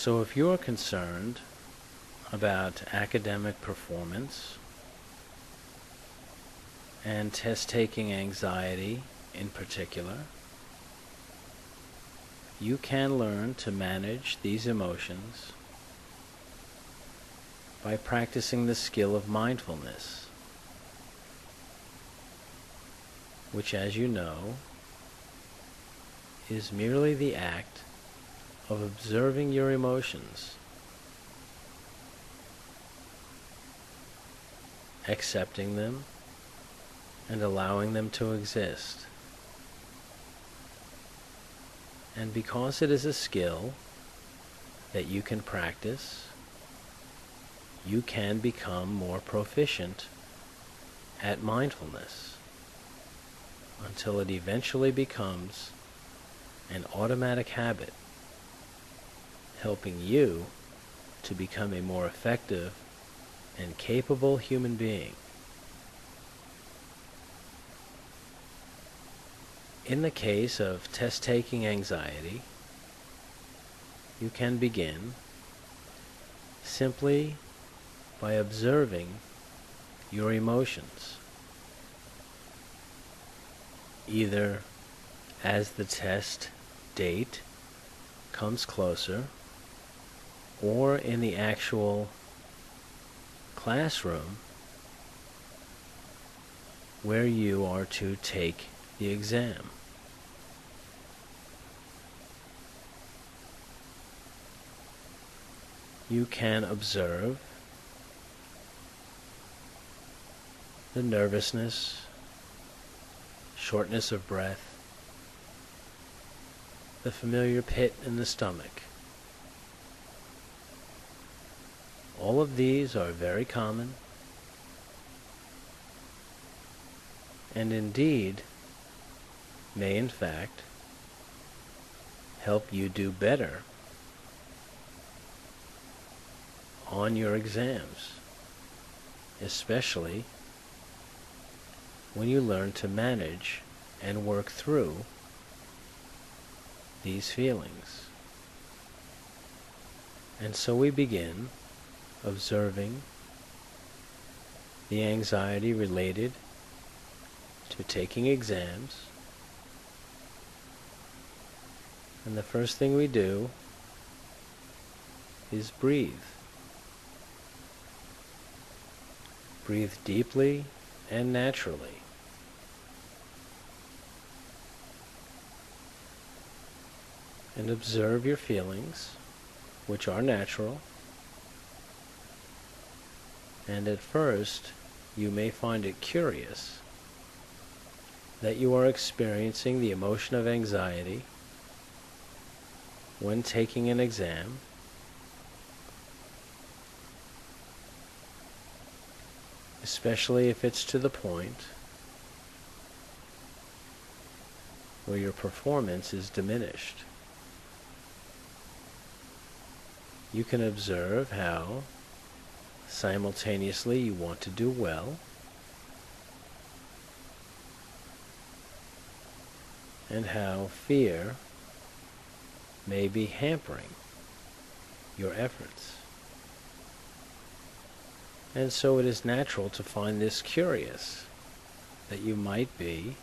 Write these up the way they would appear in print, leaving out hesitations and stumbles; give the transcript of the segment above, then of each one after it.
So if you're concerned about academic performance and test-taking anxiety in particular, you can learn to manage these emotions by practicing the skill of mindfulness, which, as you know, is merely the act of observing your emotions, accepting them, and allowing them to exist. And because it is a skill that you can practice, you can become more proficient at mindfulness until it eventually becomes an automatic habit, helping you to become a more effective and capable human being. In the case of test-taking anxiety, you can begin simply by observing your emotions, either as the test date comes closer or in the actual classroom where you are to take the exam. You can observe the nervousness, shortness of breath, the familiar pit in the stomach. All of these are very common, and indeed may in fact help you do better on your exams, especially when you learn to manage and work through these feelings. And so we begin observing the anxiety related to taking exams. And the first thing we do is breathe. Breathe deeply and naturally. And observe your feelings, which are natural. And at first, you may find it curious that you are experiencing the emotion of anxiety when taking an exam, especially if it's to the point where your performance is diminished. You can observe how simultaneously you want to do well, and how fear may be hampering your efforts. And so it is natural to find this curious, that you might be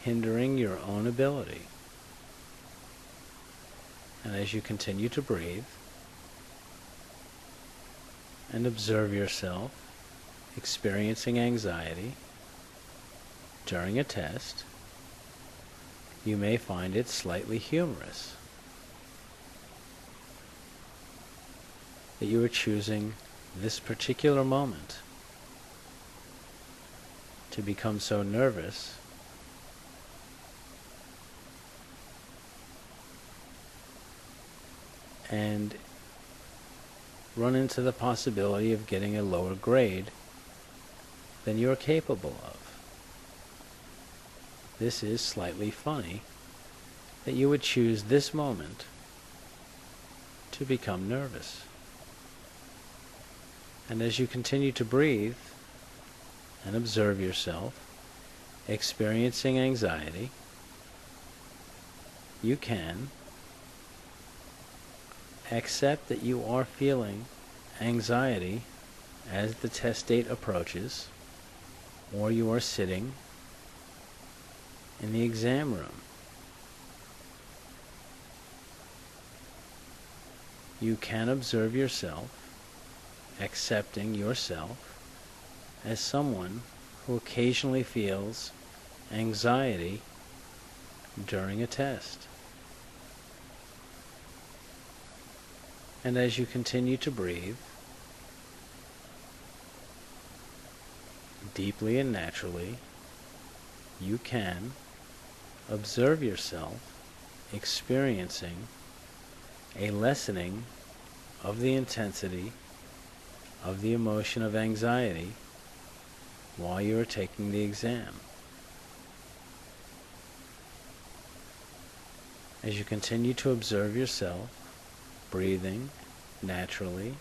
hindering your own ability. And as you continue to breathe and observe yourself experiencing anxiety during a test, you may find it slightly humorous that you are choosing this particular moment to become so nervous and run into the possibility of getting a lower grade than you're capable of. This is slightly funny that you would choose this moment to become nervous. And as you continue to breathe and observe yourself experiencing anxiety, you can accept that you are feeling anxiety as the test date approaches, or you are sitting in the exam room. You can observe yourself, accepting yourself as someone who occasionally feels anxiety during a test. And as you continue to breathe deeply and naturally, you can observe yourself experiencing a lessening of the intensity of the emotion of anxiety while you are taking the exam. As you continue to observe yourself, breathing naturally,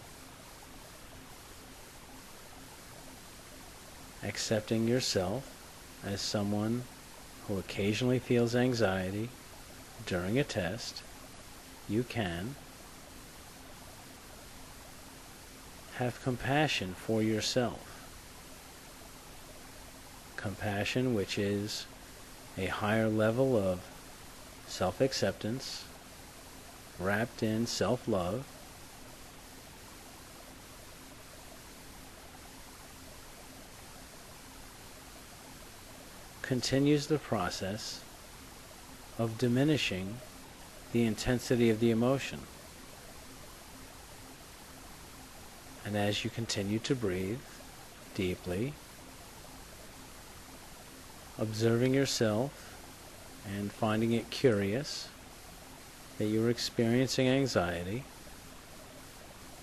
accepting yourself as someone who occasionally feels anxiety during a test, you can have compassion for yourself. Compassion, which is a higher level of self-acceptance wrapped in self-love, continues the process of diminishing the intensity of the emotion. And as you continue to breathe deeply, observing yourself and finding it curious that you're experiencing anxiety,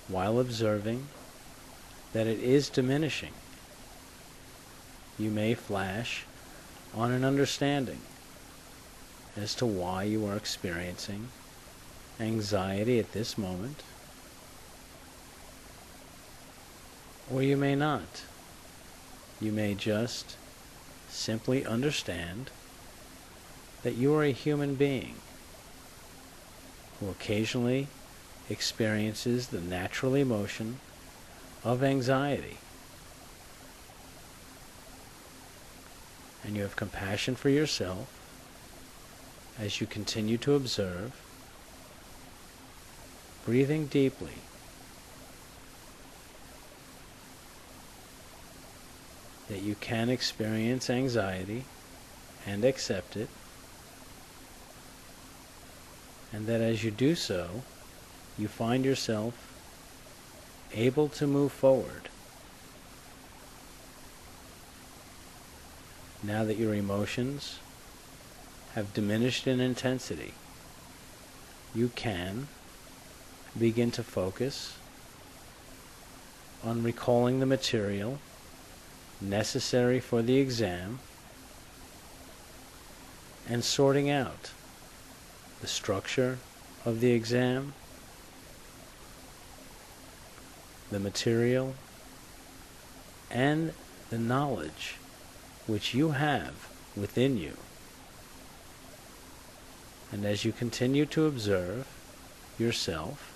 while observing that it is diminishing, you may flash on an understanding as to why you are experiencing anxiety at this moment, or you may not. You may just simply understand that you are a human being who occasionally experiences the natural emotion of anxiety. And you have compassion for yourself as you continue to observe, breathing deeply, that you can experience anxiety and accept it, and that as you do so, you find yourself able to move forward. Now that your emotions have diminished in intensity, you can begin to focus on recalling the material necessary for the exam and sorting out the structure of the exam, the material, and the knowledge which you have within you. And as you continue to observe yourself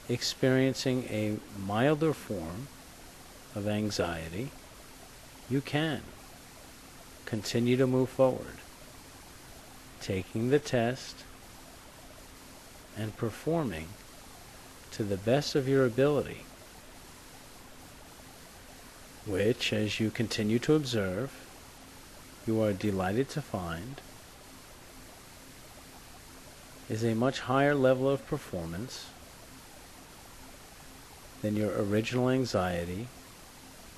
experiencing a milder form of anxiety, you can continue to move forward, taking the test and performing to the best of your ability, which, as you continue to observe, you are delighted to find is a much higher level of performance than your original anxiety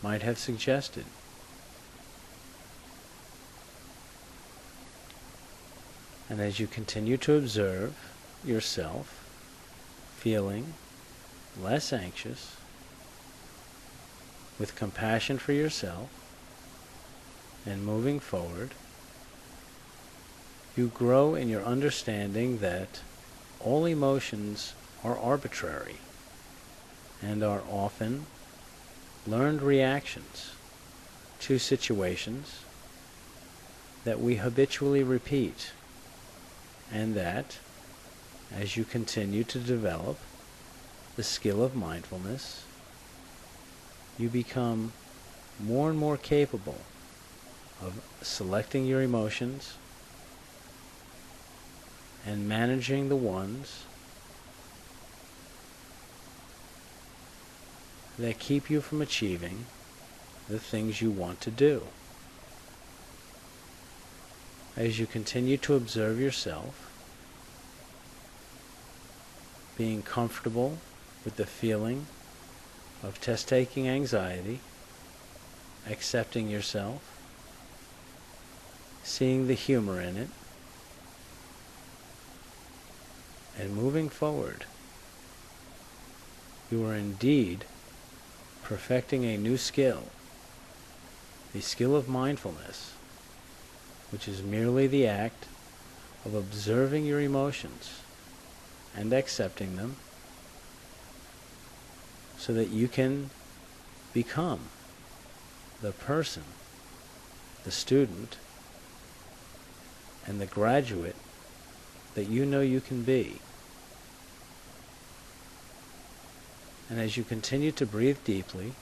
might have suggested. And as you continue to observe yourself feeling less anxious, with compassion for yourself, and moving forward, you grow in your understanding that all emotions are arbitrary and are often learned reactions to situations that we habitually repeat and that as you continue to develop the skill of mindfulness, you become more and more capable of selecting your emotions and managing the ones that keep you from achieving the things you want to do. As you continue to observe yourself, being comfortable with the feeling of test-taking anxiety, accepting yourself, seeing the humor in it, and moving forward, you are indeed perfecting a new skill, the skill of mindfulness, which is merely the act of observing your emotions and accepting them so that you can become the person, the student, and the graduate that you know you can be. And as you continue to breathe deeply,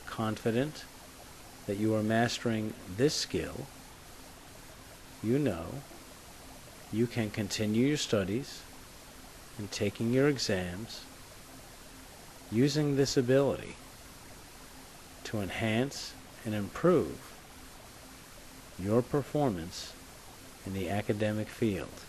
confident that you are mastering this skill, you know you can continue your studies and taking your exams using this ability to enhance and improve your performance in the academic field.